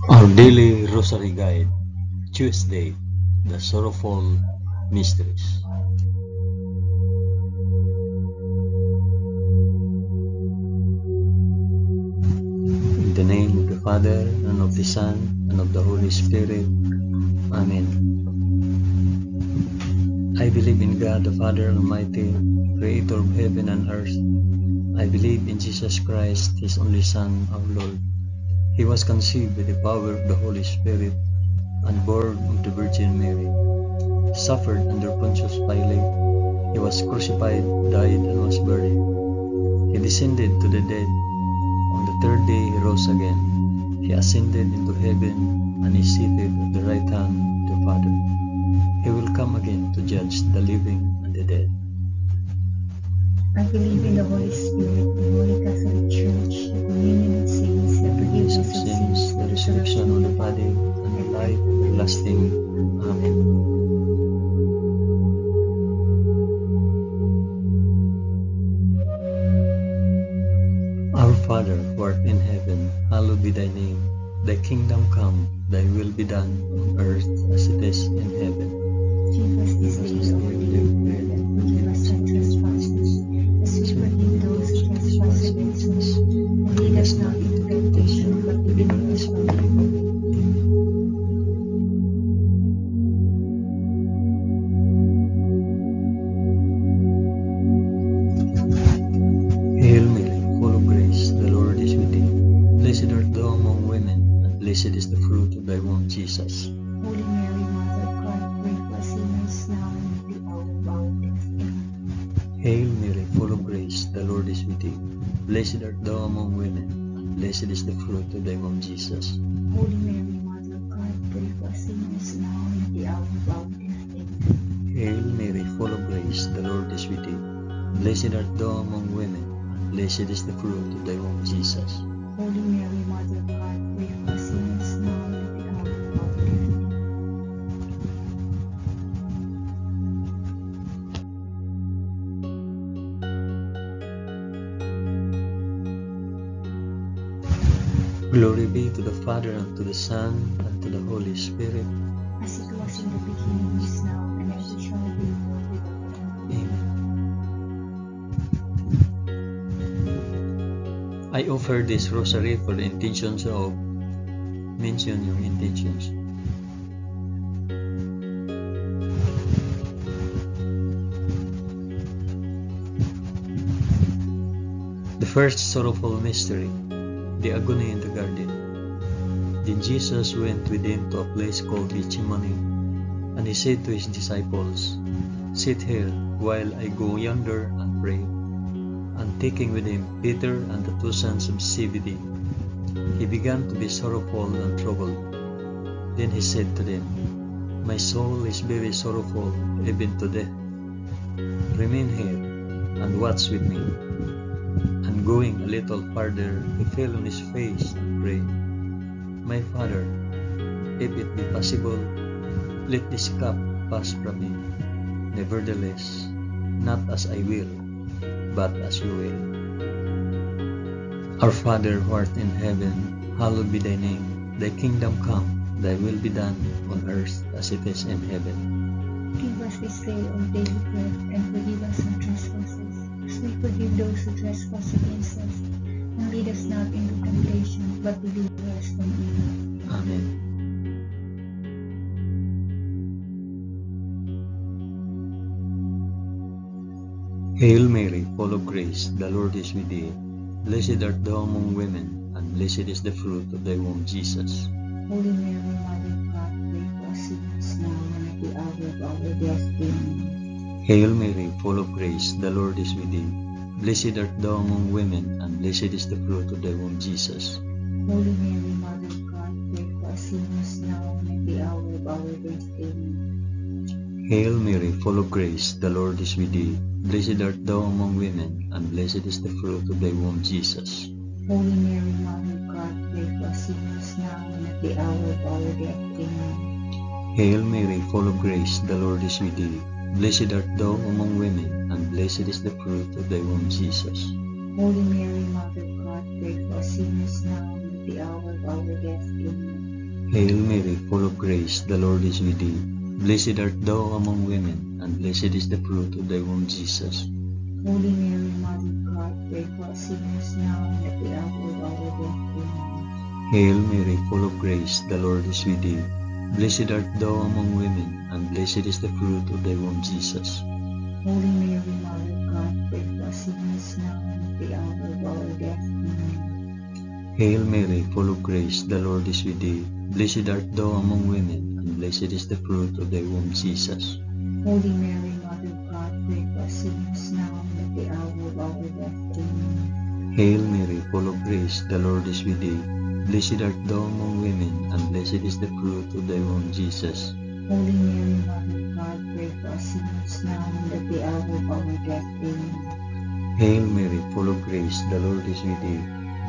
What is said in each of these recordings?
Our daily Rosary Guide, Tuesday, the Sorrowful Mysteries. In the name of the Father, and of the Son, and of the Holy Spirit. Amen. I believe in God, the Father Almighty, Creator of heaven and earth. I believe in Jesus Christ, His only Son, our Lord. He was conceived by the power of the Holy Spirit and born of the Virgin Mary. He suffered under Pontius Pilate. He was crucified, died, and was buried. He descended to the dead. On the third day he rose again. He ascended into heaven and is seated at the right hand of the Father. He will come again to judge the living and the dead. I believe in the Holy Spirit, the Holy Catholic Church, the communion of saints, the forgiveness of sins, the resurrection of the body, and the life everlasting. Amen. Our Father, who art in heaven, hallowed be thy name. Thy kingdom come, thy will be done, on earth as it is in heaven. Give us this day our daily bread, and forgive us our trespasses, as we forgive those who trespass against us. And lead us not into temptation, but deliver us from evil. Hail Mary, full of grace, the Lord is with thee. Blessed art thou among women, and blessed is the fruit of thy womb, Jesus. Holy Mary, Mother of God, pray for us sinners now and at the hour of our death. Amen. Hail Mary, full of grace, the Lord is with thee. Blessed art thou among women, and blessed is the fruit of thy womb, Jesus. Holy Mary, Mother of God, pray for us sinners now and at the hour of our death. Amen. Hail Mary, full of grace, the Lord is with thee. Blessed art thou among women, and blessed is the fruit of thy womb, Jesus. Holy Mary, Mother of God, pray for us sinners now and at the hour of our death. Glory be to the Father, and to the Son, and to the Holy Spirit. As it was in the beginning, is now, and ever shall be, world without end. Amen. I offer this rosary for the intentions of, mention yung intentions. The first sorrowful mystery, the agony in the garden. Then Jesus went with him to a place called Gethsemane, and he said to his disciples, "Sit here while I go yonder and pray." And taking with him Peter and the two sons of Zebedee, he began to be sorrowful and troubled. Then he said to them, "My soul is very sorrowful, even to death. Remain here and watch with me." And going a little farther, he fell on his face and prayed, "My Father, if it be possible, let this cup pass from me. Nevertheless, not as I will, but as you will." Our Father, who art in heaven, hallowed be thy name. Thy kingdom come, thy will be done, on earth as it is in heaven. Give us this day our daily bread, and forgive us our trespasses, as we forgive those who trespass against us. And lead us not into temptation, but deliver us from evil. Amen. Hail Mary, full of grace, the Lord is with thee. Blessed art thou among women, and blessed is the fruit of thy womb, Jesus. Holy Mary, Mother of God, pray for us sinners now and at the hour of our death. Amen. Hail Mary, full of grace, the Lord is with thee. Blessed art thou among women, and blessed is the fruit of thy womb, Jesus. Holy Mary, Mother of God, pray for us sinners now and at the hour of our death. Amen. Hail Mary, full of grace, the Lord is with thee. Blessed art thou among women, and blessed is the fruit of thy womb, Jesus. Holy Mary, Mother of God, pray for us sinners now and at the hour of our death. Amen. Hail Mary, full of grace, the Lord is with thee. Blessed art thou among women, and blessed is the fruit of thy womb, Jesus. Holy Mary, Mother of God, pray for us sinners now and at the hour of our death. Amen. Hail Mary, full of grace, the Lord is with thee. Blessed art thou among women, and blessed is the fruit of thy womb, Jesus. Holy Mary, Mother of God, pray for us sinners now and at the hour of our death. Amen. Hail Mary, full of grace, the Lord is with thee. Blessed art thou among women, and blessed is the fruit of thy womb, Jesus. Holy Mary, Mother of God, pray for us sinners now and at the hour of our death. Amen. Hail Mary, full of grace, the Lord is with thee. Blessed art thou among women, and blessed is the fruit of thy womb, Jesus. Holy Mary, Mother of God, pray for us sinners now and at the hour of our death. Amen. Hail Mary, full of grace, the Lord is with thee. Blessed art thou among women, and blessed is the fruit of thy womb, Jesus. Holy Mary, Mother of God, pray for us sinners now and at the hour of our death. Amen. Hail Mary, full of grace, the Lord is with thee.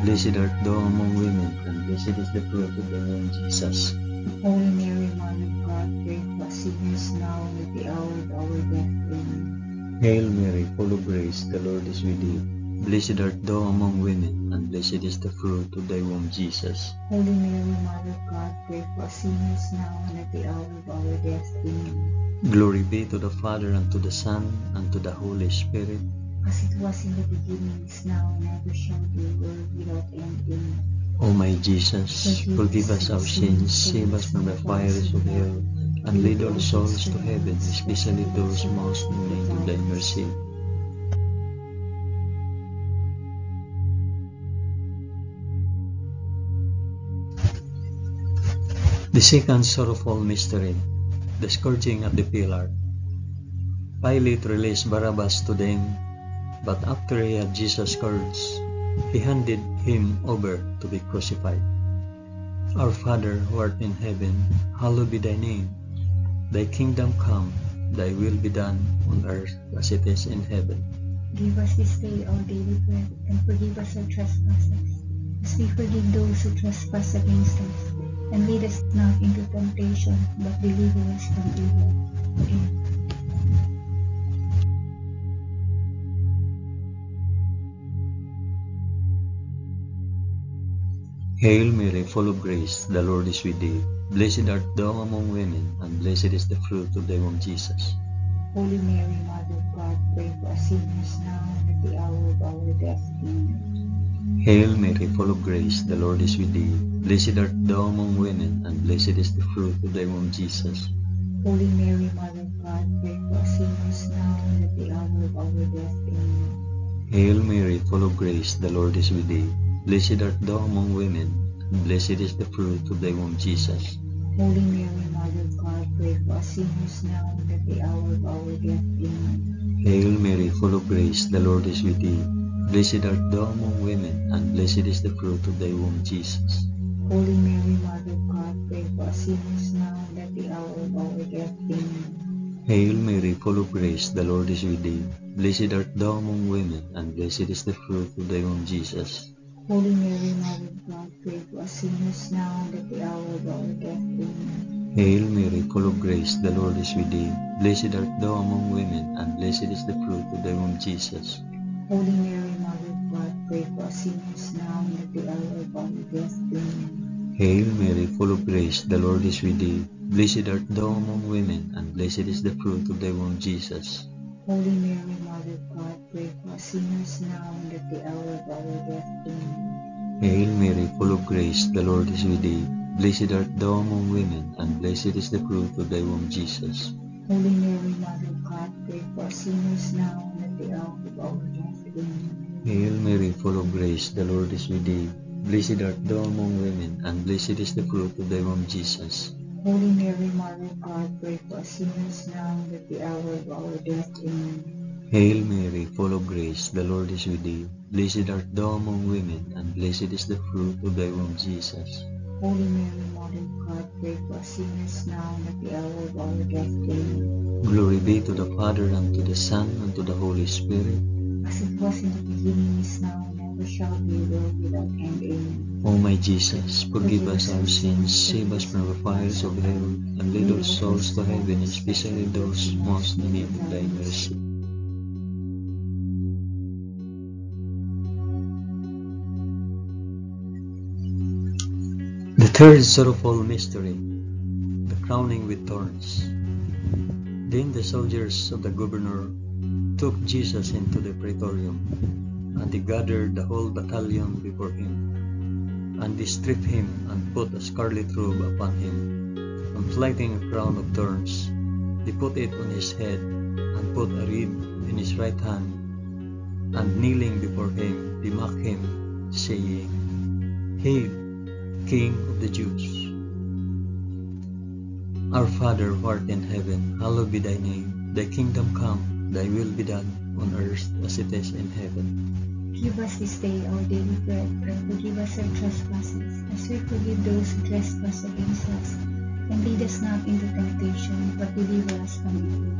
Blessed art thou among women, and blessed is the fruit of thy womb, Jesus. Holy Mary, Mother of God, pray for us sinners now and at the hour of our death. Amen. Hail Mary, full of grace, the Lord is with thee. Blessed art thou among women, and blessed is the fruit of thy womb, Jesus. Holy Mary, Mother of God, pray for us sinners now and at the hour of our death. Amen. Glory be to the Father, and to the Son, and to the Holy Spirit. As it was in the beginning, is now, and ever shall be, world without end. Amen. O my Jesus, forgive us our sins, save us from the fires of hell, and lead all souls to heaven, especially those most in need of thy mercy. The second sorrowful mystery, the scourging at the pillar. Pilate released Barabbas to them, but after he had Jesus scourged, he handed him over to be crucified. Our Father, who art in heaven, hallowed be thy name. Thy kingdom come, thy will be done on earth as it is in heaven. Give us this day our daily bread, and forgive us our trespasses, as we forgive those who trespass against us. And lead us not into temptation, but deliver us from evil. Amen. Hail Mary, full of grace, the Lord is with thee. Blessed art thou among women, and blessed is the fruit of thy womb, Jesus. Holy Mary, Mother of God, pray for us sinners now and at the hour of our death. Amen. Hail Mary, full of grace, the Lord is with thee. Blessed art thou among women, and blessed is the fruit of thy womb, Jesus. Holy Mary, Mother of God, pray for us sinners now and at the hour of our death. Amen. Hail Mary, full of grace, the Lord is with thee. Blessed art thou among women, and blessed is the fruit of thy womb, Jesus. Holy Mary, Mother of God, pray for us sinners now and at the hour of our death. Amen. Hail Mary, full of grace, the Lord is with thee. Blessed art thou among women, and blessed is the fruit of thy womb, Jesus. Holy Mary, Mother of God, pray for us sinners now and at the hour of our death. Amen. Hail Mary, full of grace, the Lord is with thee. Blessed art thou among women, and blessed is the fruit of thy womb, Jesus. Holy Mary, Mother of God, pray for us sinners now and at the hour of our death. Amen. Hail Mary, full of grace, the Lord is with thee. Blessed art thou among women, and blessed is the fruit of thy womb, Jesus. Holy Mary, Mother of God, pray for us sinners now and at the hour of our death. Amen. Hail Mary, full of grace, the Lord is with thee. Blessed art thou among women, and blessed is the fruit of thy womb, Jesus. Holy Mary, Mother of God, pray for us sinners now and at the hour of our death. Amen. Hail Mary, full of grace, the Lord is with thee. Blessed art thou among women, and blessed is the fruit of thy womb, Jesus. Holy Mary, Mother of God, pray for us sinners now and at the hour of our death. Amen. Hail Mary, full of grace, the Lord is with thee. Blessed art thou among women, and blessed is the fruit of thy womb, Jesus. Holy Mary, Mother of God, pray for us sinners now and at the hour of our death. Amen. Hail Mary, full of grace, the Lord is with thee. Blessed art thou among women, and blessed is the fruit of thy womb, Jesus. Holy Mary, Mother of God, pray for us sinners now and at the hour of our death. Amen. Glory be to the Father, and to the Son, and to the Holy Spirit. As it was in the beginning, is now, and ever shall be, world without end. Amen. O my Jesus, forgive us our sins, save us from the fires of hell, and lead all souls to heaven, especially those most in need of thy mercy. The third sorrowful mystery, the crowning with thorns. Then the soldiers of the governor took Jesus into the praetorium, and they gathered the whole battalion before him. And they stripped him and put a scarlet robe upon him, and lighting a crown of thorns, they put it on his head, and put a reed in his right hand. And kneeling before him, they mocked him, saying, "Hail, King of the Jews! Our Father who art in heaven, hallowed be thy name. Thy kingdom come, thy will be done, on earth as it is in heaven. Give us this day our daily bread, and forgive us our trespasses, as we forgive those who trespass against us. And lead us not into temptation, but deliver us from evil."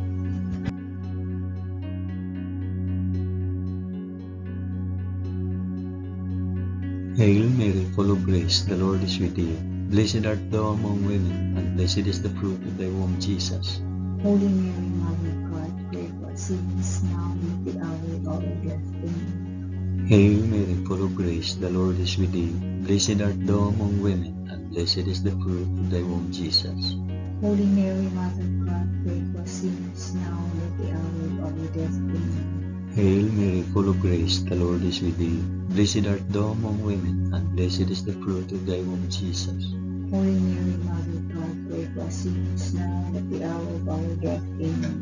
Hail Mary, full of grace, the Lord is with thee. Blessed art thou among women, and blessed is the fruit of thy womb, Jesus. Holy Mary, Mother of God, pray for us sinners now and at the hour of our death. Amen. Hail Mary, full of grace, the Lord is with thee. Blessed art thou among women, and blessed is the fruit of thy womb, Jesus. Holy Mary, Mother of God, pray for us sinners now and at the hour of our death. Amen. Hail Mary, full of grace, the Lord is with thee. Blessed art thou among women, and blessed is the fruit of thy womb, Jesus. Holy Mary, Mother of God, pray for us sinners now and at the hour of our death. Amen.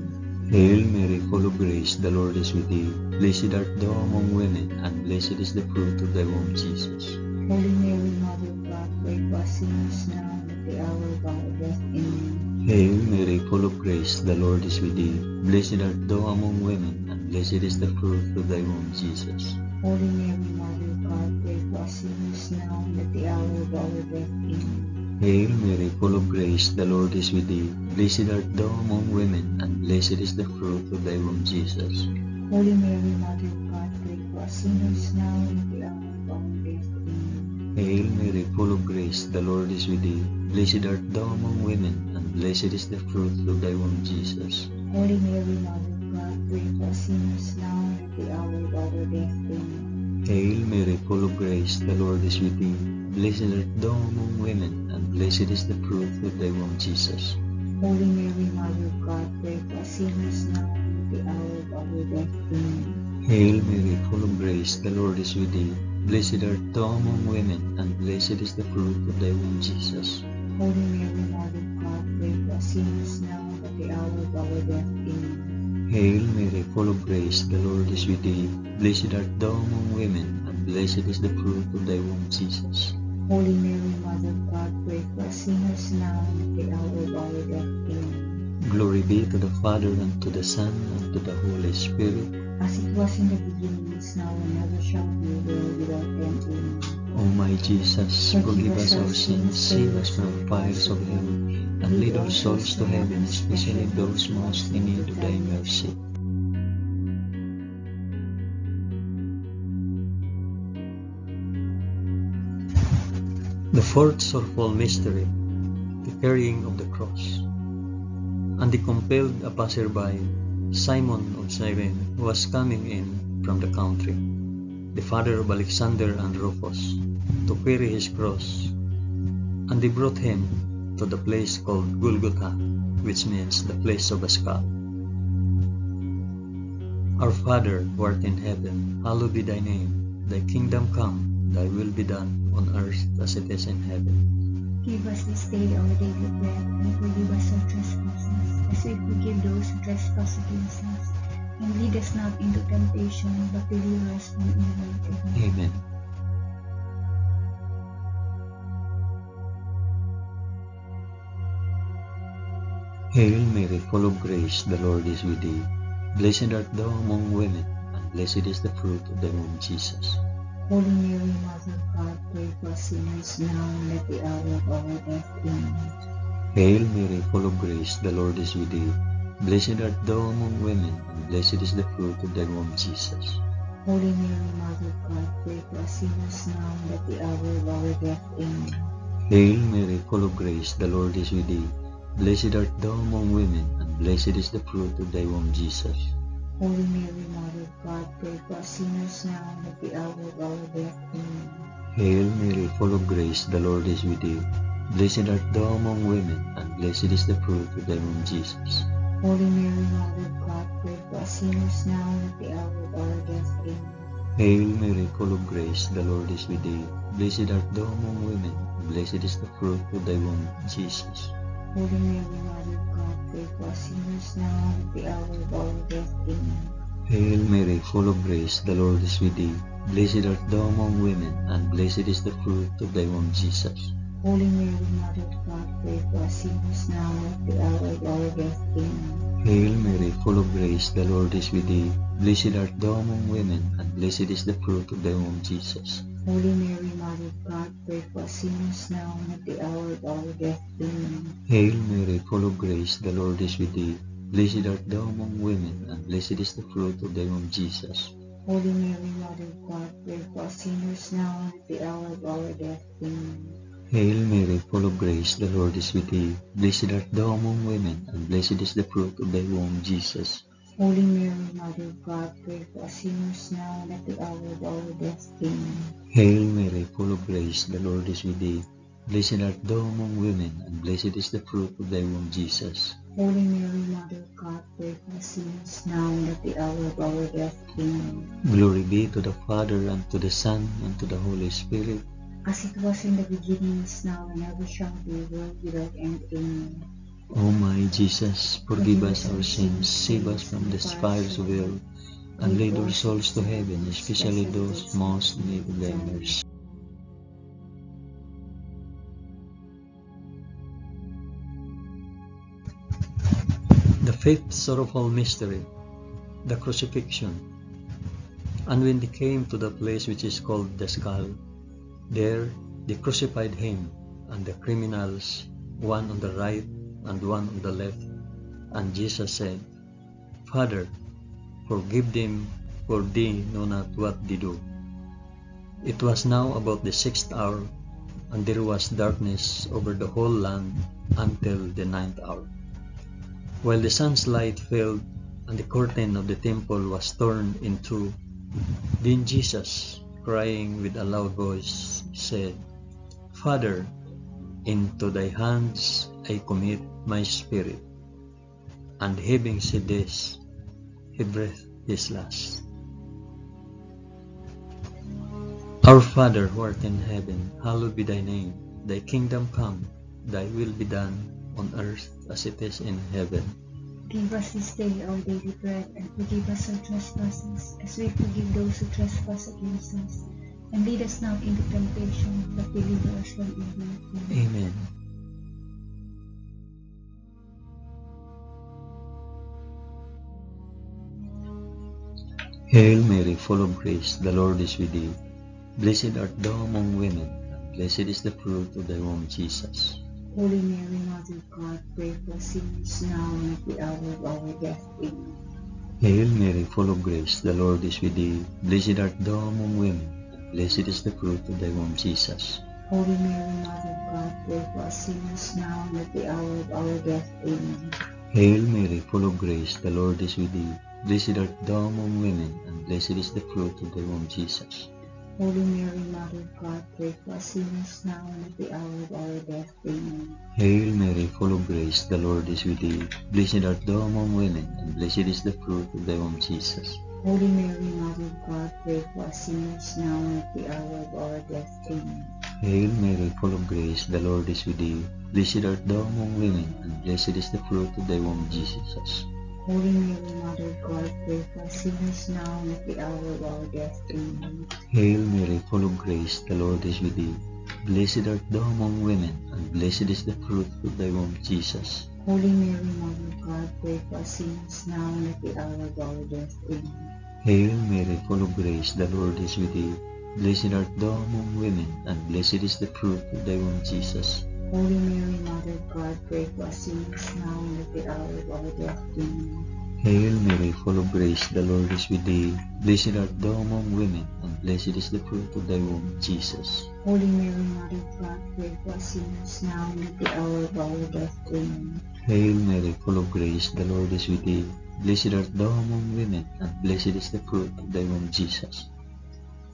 Hail Mary, full of grace, the Lord is with thee. Blessed art thou among women, and blessed is the fruit of thy womb, Jesus. Holy Mary, Mother of God, pray for us sinners now and at the hour of our death. Amen. Hail Mary, full of grace, the Lord is with thee. Blessed art thou among women, and blessed is the fruit of thy womb, Jesus. Holy Mary, Mother of God, pray for us sinners now and at the hour of our death. Amen. Hail Mary, full of grace, the Lord is with thee. Blessed art thou among women, and blessed is the fruit of thy womb, Jesus. Holy Mary, Mother of God, pray for us sinners now and at the hour of our death. Amen. Hail Mary, full of grace, the Lord is with thee. Blessed art thou among women, and blessed is the fruit of thy womb, Jesus. Holy Mary, Mother of God, pray for us sinners now and at the hour of our death. Amen. Hail Mary, full of grace, the Lord is with thee. Blessed art thou among women, and blessed is the fruit of thy womb, Jesus. Holy Mary, Mother of God, pray for us sinners now and at the hour of our death. Amen. Hail Mary, full of grace, the Lord is with thee. Blessed art thou among women, and blessed is the fruit of thy womb, Jesus. Holy Mary, Mother of God, pray for us sinners now and at the hour of our death. Amen. Hail Mary, full of grace, the Lord is with thee. Blessed art thou among women, and blessed is the fruit of thy womb, Jesus. Holy Mary, Mother of God, pray for us sinners now and at the hour of our death. Amen. Glory be to the Father, and to the Son, and to the Holy Spirit. As it was in the beginning, is now, and ever shall be, world without end. Amen. O my Jesus, forgive us our sins, save us from the fires of hell, and lead all souls to heaven, especially those most in need of thy mercy. The fourth sorrowful mystery, the carrying of the cross. And they compelled a passerby, Simon of Cyrene, who was coming in from the country, the father of Alexander and Rufus, to carry his cross. And they brought him to the place called Golgotha, which means the place of a skull. Our Father, who art in heaven, hallowed be thy name. Thy kingdom come, thy will be done, on earth as it is in heaven. Give us this day our daily bread, and forgive us our trespasses, as we forgive those who trespass against us. And lead us not into temptation, but deliver us from evil. Amen. Amen. Hail Mary, full of grace, the Lord is with thee. Blessed art thou among women, and blessed is the fruit of thy womb, Jesus. Holy Mary, Mother of God, pray for us sinners now and at the hour of our death. Amen. Hail Mary, full of grace, the Lord is with thee. Blessed art thou among women, and blessed is the fruit of thy womb, Jesus. Holy Mary, Mother of God, pray for us sinners now and at the hour of our death. Amen. Hail Mary, full of grace, the Lord is with thee. Blessed art thou among women, and blessed is the fruit of thy womb, Jesus. Holy Mary, Mother of God, pray for us sinners now and at the hour of our death. Amen. Hail Mary, full of grace, the Lord is with thee. Blessed art thou among women, and blessed is the fruit of thy womb, Jesus. Holy Mary, Mother of God, pray for us sinners now and at the hour of our death. Amen. Hail Mary, full of grace, the Lord is with thee. Blessed art thou among women, and blessed is the fruit of thy womb, Jesus. Holy Mary, Mother of God, pray for us sinners now and at the hour of our death. Amen. Hail Mary, full of grace, the Lord is with thee. Blessed art thou among women, and blessed is the fruit of thy womb, Jesus. Holy Mary, Mother of God, pray for us sinners now and at the hour of our death. Amen. Hail Mary, full of grace, the Lord is with thee. Blessed art thou among women, and blessed is the fruit of thy womb, Jesus. Holy Mary, Mother of God, pray for us sinners now and at the hour of our death. Amen. Hail Mary, full of grace, the Lord is with thee. Blessed art thou among women, and blessed is the fruit of thy womb, Jesus. Holy Mary, Mother of God, pray for us sinners now and at the hour of our death. Amen. Hail Mary, full of grace, the Lord is with thee. Blessed art thou among women, and blessed is the fruit of thy womb, Jesus. Holy Mary, Mother of God, pray for us sinners now and at the hour of our death. Amen. Hail Mary, full of grace, the Lord is with thee. Blessed art thou among women, and blessed is the fruit of thy womb, Jesus. Holy Mary, Mother of God, pray for us sinners now and at the hour of our death. Amen. Glory be to the Father, and to the Son, and to the Holy Spirit. As it was in the beginning, is now, and ever shall be, world without end. Amen. O my Jesus, forgive us our sins, save us from the fires of hell, and lead our souls to heaven, especially those most in need of thy mercy. The fifth sorrowful mystery, the crucifixion. And when they came to the place which is called the Skull, there they crucified him and the criminals, one on the right and one on the left. And Jesus said, Father, forgive them, for they know not what they do. It was now about the 6th hour, and there was darkness over the whole land until the 9th hour. While the sun's light failed, and the curtain of the temple was torn in two, then Jesus, crying with a loud voice, said, Father, into thy hands I commit my spirit. And having said this, he breathed his last. Our Father who art in heaven, hallowed be thy name. Thy kingdom come, thy will be done, on earth as it is in heaven. Give us this day our daily bread, and forgive us our trespasses, as we forgive those who trespass against us. And lead us not into temptation, but deliver us from evil. Amen. Hail Mary, full of grace, the Lord is with thee. Blessed art thou among women, and blessed is the fruit of thy womb, Jesus. Holy Mary, Mother of God, pray for us sinners now and at the hour of our death. Amen. Hail Mary, full of grace, the Lord is with thee. Blessed art thou among women, and blessed is the fruit of thy womb, Jesus. Holy Mary, Mother of God, pray for us sinners now and at the hour of our death. Amen. Hail Mary, full of grace, the Lord is with thee. Blessed art thou among women, and blessed is the fruit of thy womb, Jesus. Holy Mary, Mother of God, pray for us sinners now and at the hour of our death. Amen. Hail Mary, full of grace, the Lord is with thee. Blessed art thou among women, and blessed is the fruit of thy womb, Jesus. Holy Mary, Mother of God, pray for us sinners now and at the hour of our death. Amen. Hail Mary, full of grace, the Lord is with thee. Blessed art thou among women, and blessed is the fruit of thy womb, Jesus. Holy Mary, Mother of God, pray for us sinners now and at the hour of our death. Amen. Hail Mary, full of grace, the Lord is with thee. Blessed art thou among women, and blessed is the fruit of thy womb, Jesus. Holy Mary, Mother of God, pray for us sinners now and at the hour of our death. Amen. Hail Mary, full of grace, the Lord is with thee. Blessed art thou among women, and blessed is the fruit of thy womb, Jesus. Holy Mary, Mother of God, pray for us sinners now and at the hour of our death. Amen. Hail Mary, full of grace, the Lord is with thee. Blessed art thou among women, and blessed is the fruit of thy womb, Jesus. Holy Mary, Mother of God, pray for us sinners now and at the hour of our death. Amen. Hail Mary, full of grace, the Lord is with thee. Blessed art thou among women, and blessed is the fruit of thy womb, Jesus.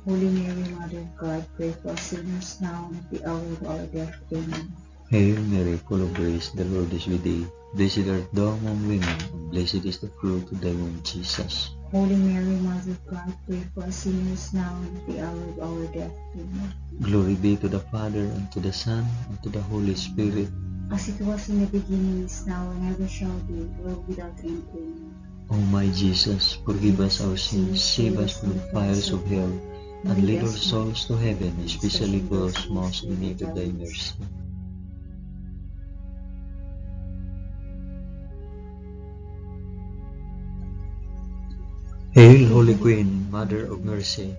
Holy Mary, Mother of God, pray for us sinners now and at the hour of our death. Amen. Hail Mary, full of grace, the Lord is with thee. Blessed art thou among women, and blessed is the fruit of thy womb, Jesus. Holy Mary, Mother of God, pray for us sinners now and at the hour of our death. Amen. Glory be to the Father, and to the Son, and to the Holy Spirit. As it was in the beginning, is now, and ever shall be, world without end. Amen. O my Jesus, forgive us our sins, save us from the fires of hell, and lead our souls to heaven, especially those most in need of thy mercy. Hail, Holy Queen, Mother of Mercy,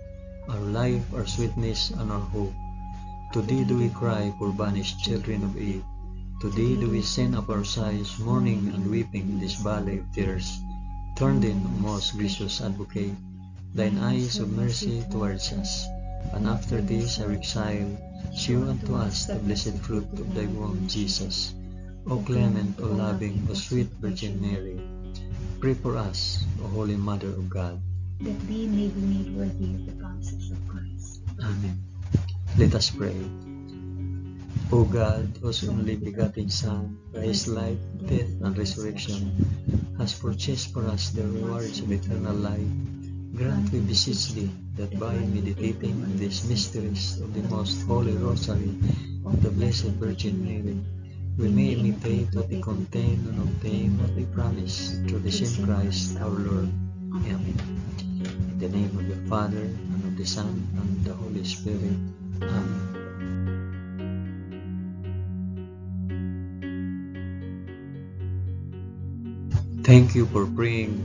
our life, our sweetness, and our hope. To thee do we cry, poor banished children of Eve. To thee do we send up our sighs, mourning and weeping in this valley of tears. Turn then, O most gracious Advocate, thine eyes of mercy towards us, and after this our exile, shew unto us the blessed fruit of thy womb, Jesus. O clement, O loving, O sweet Virgin Mary, pray for us, O Holy Mother of God, that we may be made worthy of the promises of Christ. Amen. Let us pray. O God, whose only begotten Son, by his life, death, and resurrection, has purchased for us the rewards of eternal life, grant, we beseech thee, that by meditating on these mysteries of the most holy Rosary of the Blessed Virgin Mary, we may imitate what they contain and obtain what they promise, through the same Christ our Lord. Amen. In the name of the Father, and of the Son, and of the Holy Spirit. Amen. Thank you for praying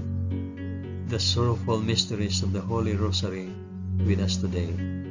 the sorrowful mysteries of the Holy Rosary with us today.